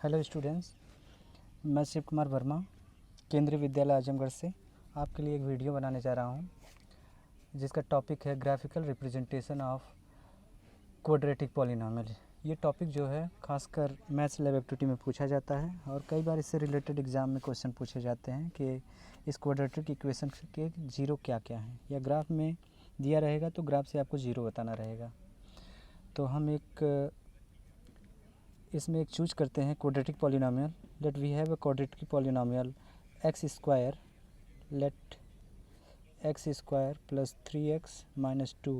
Hello students, मैं शिव कुमार वर्मा केंद्रीय विद्यालय आजमगढ़ से आपके लिए एक वीडियो बनाने जा रहा हूं, जिसका टॉपिक है graphical representation of quadratic polynomial. ये टॉपिक जो है खासकर मैथ्स लैब एक्टिविटी में पूछा जाता है और कई बार इससे रिलेटेड एग्ज़ाम में क्वेश्चन पूछे जाते हैं कि इस क्वाड्रेटिक इक्वेशन के ज़ीरो क्या क्या हैं, या ग्राफ में दिया रहेगा तो ग्राफ से आपको ज़ीरो बताना रहेगा। तो हम इसमें एक चूज करते हैं quadratic polynomial. Let we have a quadratic polynomial x square, let x square plus 3x minus 2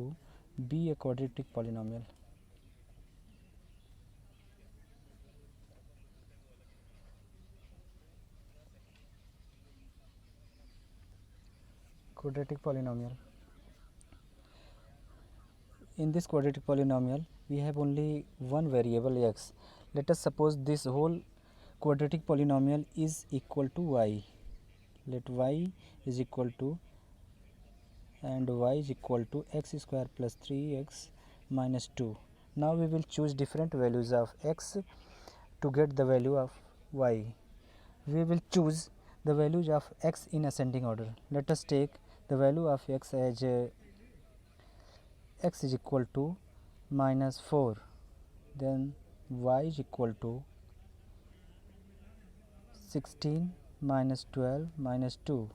be a quadratic polynomial. Quadratic polynomial. In this quadratic polynomial we have only one variable x. Let us suppose this whole quadratic polynomial is equal to y. Let y is equal to and y is equal to x square plus 3x minus 2. Now we will choose different values of x to get the value of y. We will choose the values of x in ascending order. Let us take the value of x as x is equal to minus 4, then y is equal to 16 minus 12 minus 2,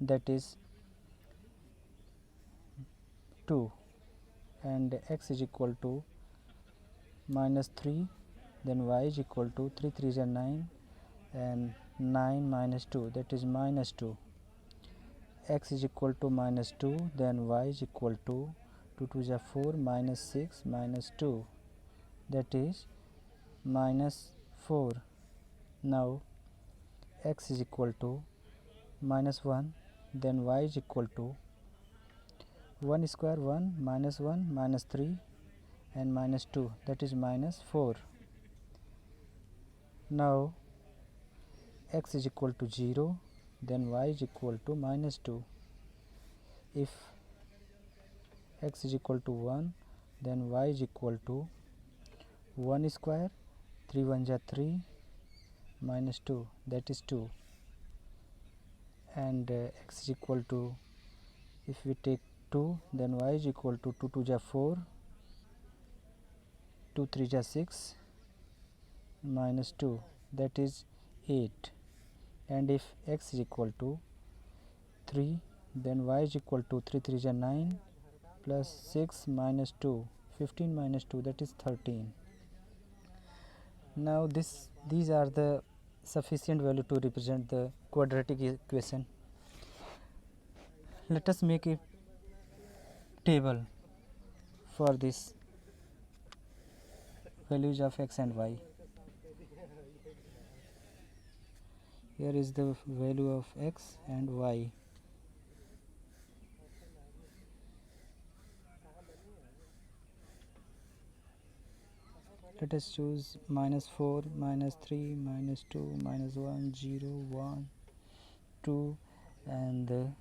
that is 2, and x is equal to minus 3, then y is equal to 3 3 is 9 and 9 minus 2, that is minus 2. X is equal to minus 2, then y is equal to 2 2 is 4 minus 6 minus 2, that is minus 4. Now x is equal to minus 1, then y is equal to 1 square 1 minus 3 and minus 2, that is minus 4. Now x is equal to 0, then y is equal to minus 2. If x is equal to 1, then y is equal to 1 square 3 1 is 3 minus 2, that is 2, and x is equal to, if we take 2, then y is equal to 2 2 is 4, 2 3 is 6 minus 2, that is 8, and if x is equal to 3, then y is equal to 3 3 is 9 plus 6 minus 2, 15 minus 2, that is 13. Now these are the sufficient value to represent the quadratic equation. Let us make a table for this values of x and y. Here is the value of x and y. Let us choose minus 4, minus 3, minus 2, minus 1, 0, 1, 2, and the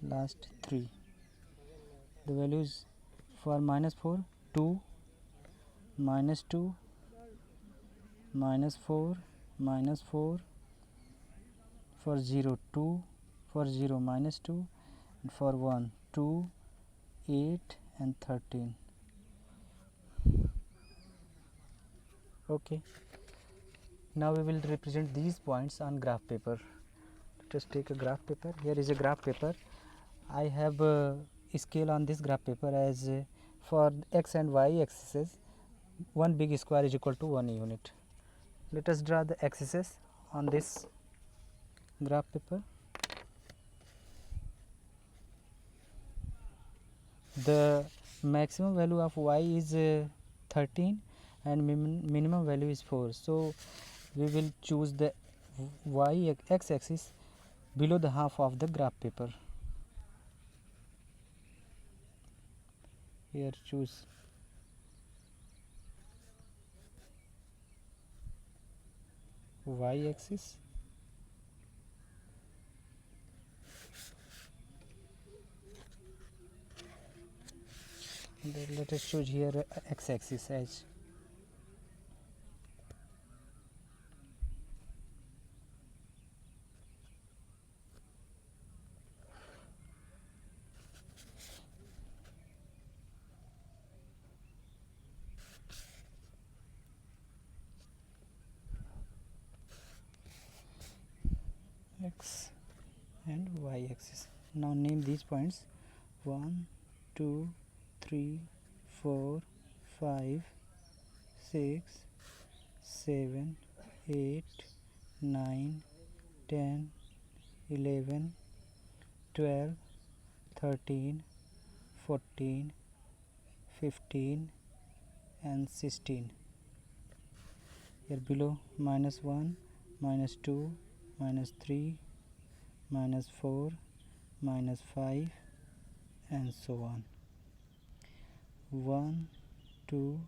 last 3. The values for minus 4, 2, minus 2, minus 4, minus 4, for 0, 2, for 0, minus 2, and for 1, 2, 8, and 13. Okay. Now we will represent these points on graph paper. Let us take a graph paper. Here is a graph paper. I have a scale on this graph paper as for x and y axes, one big square is equal to 1 unit. Let us draw the axes on this graph paper. The maximum value of y is 13 and minimum value is 4, so we will choose the y x axis below the half of the graph paper. Here choose y axis, and let us choose here x axis as y-axis. Now name these points: 1, 2, 3, 4, 5, 6, 7, 8, 9, 10, 11, 12, 13, 14, 15 and 16. Here below -1, -2, -3, -4, -5 and so on. 1, 2,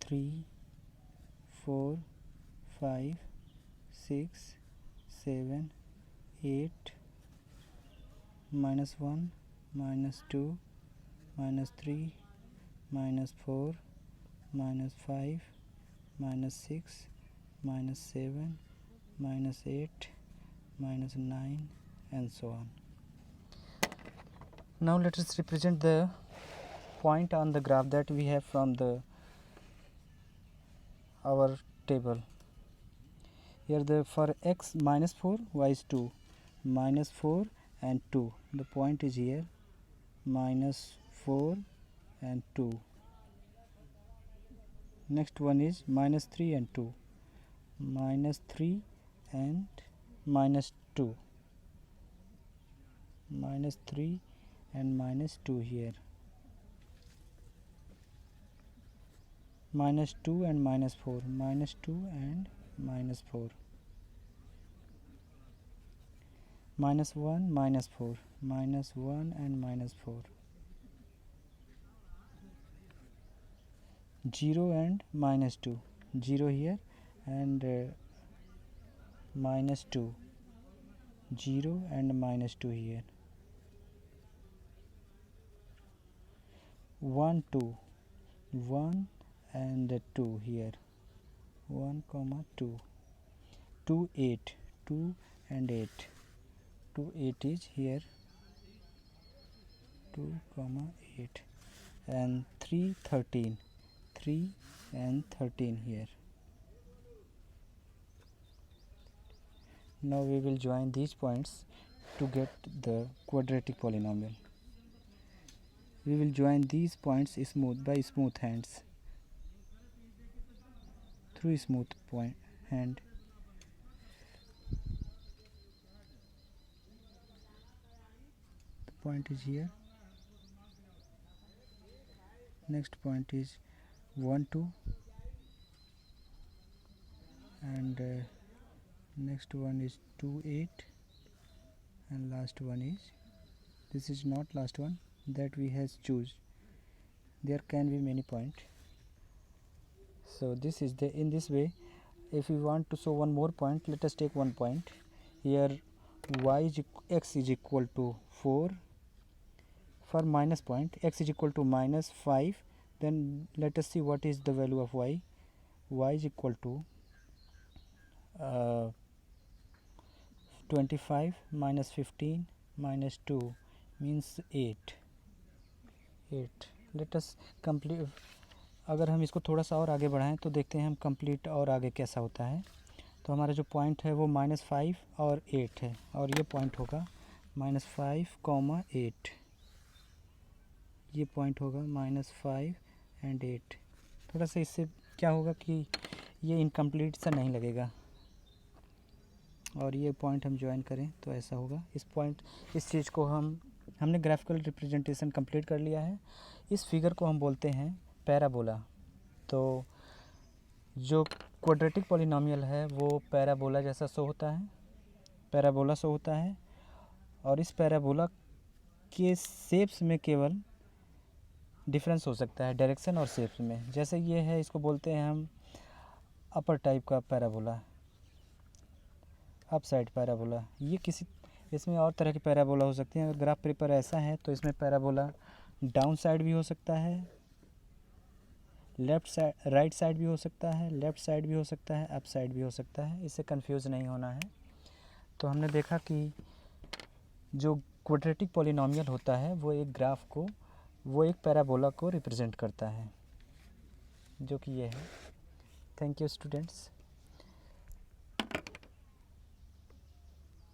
3, 4, 5, 6, 7, 8, -1, -2, -3, -4, -5, -6, -7, -8, -9 and so on. Now let us represent the point on the graph that we have from our table. Here for x -4, y is 2, -4 and 2. The point is here, -4 and 2. Next one is -3 and 2, -3 and -2, -3 and -2 here, -2 and -4, -2 and -4, -1, -4, -1 and -4, 0 and -2, 0 here and -2, 0 and -2 here, 1, 2, 1 and 2 here, 1, 2, 2, 8, 2 and 8, 2, 8 is here, 2, 8 and 3, 13, 3 and 13 here. Now we will join these points to get the quadratic polynomial. We will join these points by smooth hands, through smooth hand. The point is here. Next point is 1, 2 and next one is 2, 8 and last one is, this is not last one that we has choose. There can be many points. So this is in this way. If we want to show one more point, let us take one point here. X is equal to 4. For minus point, x is equal to -5. Then let us see what is the value of y. Y is equal to 25 minus 15 minus 2 means 8. Let us complete. अगर हम इसको थोड़ा सा और आगे बढ़ाएं तो देखते हैं हम कंप्लीट और आगे कैसा होता है. तो हमारा जो पॉइंट है वो -5 और 8 है और ये पॉइंट होगा -5, 8. ये पॉइंट होगा -5 एंड 8. थोड़ा सा इससे क्या होगा कि ये इनकम्प्लीट सा नहीं लगेगा और ये पॉइंट हम ज्वाइन करें तो ऐसा होगा. इस चीज़ को हमने ग्राफिकल रिप्रेजेंटेशन कंप्लीट कर लिया है. इस फिगर को हम बोलते हैं पैराबोला. तो जो क्वाड्रेटिक पॉलिनोमियल है वो पैराबोला जैसा शो होता है, पैराबोला शो होता है. और इस पैराबोला के शेप्स में केवल डिफरेंस हो सकता है, डायरेक्शन और शेप्स में. जैसे ये है, इसको बोलते हैं हम अपर टाइप का पैराबोला, अप साइड पैराबोला. इसमें और तरह के पैराबोला हो सकते हैं. अगर ग्राफ पेपर ऐसा है तो इसमें पैराबोला डाउन साइड भी हो सकता है, राइट साइड भी हो सकता है, लेफ़्ट साइड भी हो सकता है, अप साइड भी हो सकता है. इससे कंफ्यूज नहीं होना है. तो हमने देखा कि जो क्वाड्रेटिक पॉलिनोमियल होता है वो एक पैराबोला को रिप्रेजेंट करता है, जो कि ये है. Thank you students.